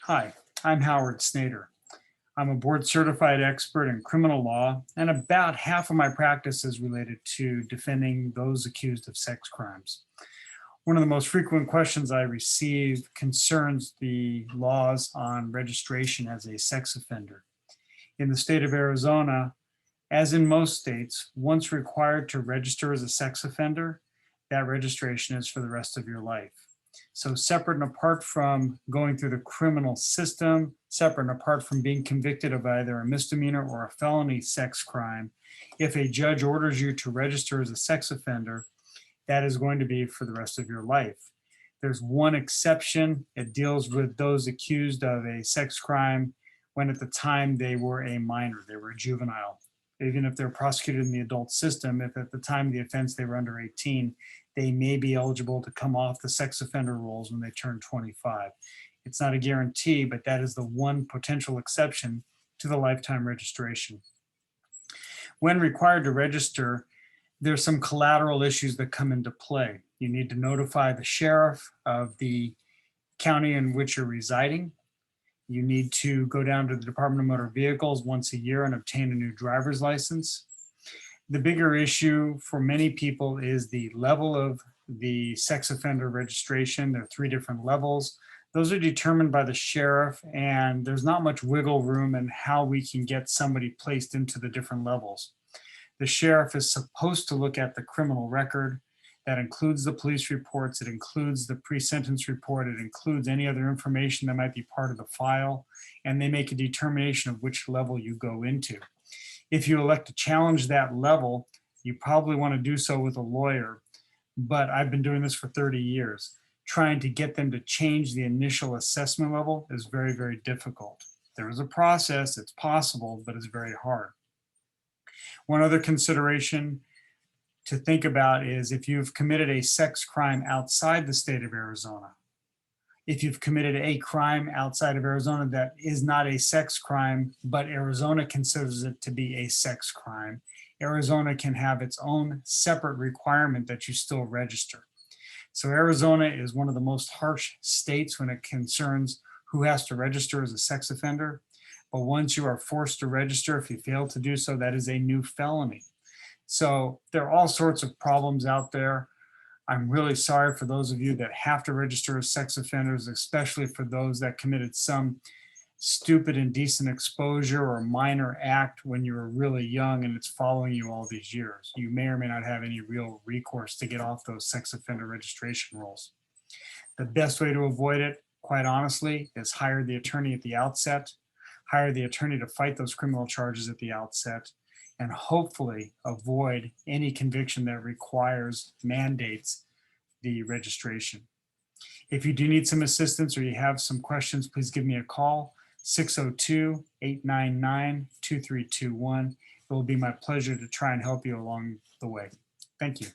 Hi, I'm Howard Snader. I'm a board certified expert in criminal law, and about half of my practice is related to defending those accused of sex crimes. One of the most frequent questions I receive concerns the laws on registration as a sex offender. In the state of Arizona, as in most states, once required to register as a sex offender, that registration is for the rest of your life. So separate and apart from going through the criminal system, separate and apart from being convicted of either a misdemeanor or a felony sex crime, if a judge orders you to register as a sex offender, that is going to be for the rest of your life. There's one exception. It deals with those accused of a sex crime when at the time they were a minor, they were a juvenile. Even if they're prosecuted in the adult system, if at the time of the offense they were under 18, they may be eligible to come off the sex offender rolls when they turn 25. It's not a guarantee, but that is the one potential exception to the lifetime registration. When required to register, there's some collateral issues that come into play. You need to notify the sheriff of the county in which you're residing. You need to go down to the Department of Motor Vehicles once a year and obtain a new driver's license. The bigger issue for many people is the level of the sex offender registration. There are 3 different levels. Those are determined by the sheriff, and there's not much wiggle room in how we can get somebody placed into the different levels. The sheriff is supposed to look at the criminal record. That includes the police reports, it includes the pre-sentence report, it includes any other information that might be part of the file, and they make a determination of which level you go into. If you elect to challenge that level, you probably want to do so with a lawyer, but I've been doing this for 30 years. Trying to get them to change the initial assessment level is very, very difficult. There is a process, it's possible, but it's very hard. One other consideration to think about is if you've committed a sex crime outside the state of Arizona. If you've committed a crime outside of Arizona that is not a sex crime, but Arizona considers it to be a sex crime, Arizona can have its own separate requirement that you still register. So Arizona is one of the most harsh states when it concerns who has to register as a sex offender. But once you are forced to register, if you fail to do so, that is a new felony. So there are all sorts of problems out there. I'm really sorry for those of you that have to register as sex offenders, especially for those that committed some stupid indecent exposure or minor act when you were really young and it's following you all these years. You may or may not have any real recourse to get off those sex offender registration rolls. The best way to avoid it, quite honestly, is hire the attorney at the outset, hire the attorney to fight those criminal charges at the outset, and hopefully avoid any conviction that mandates the registration. If you do need some assistance or you have some questions, please give me a call, 602-899-2321. It will be my pleasure to try and help you along the way. Thank you.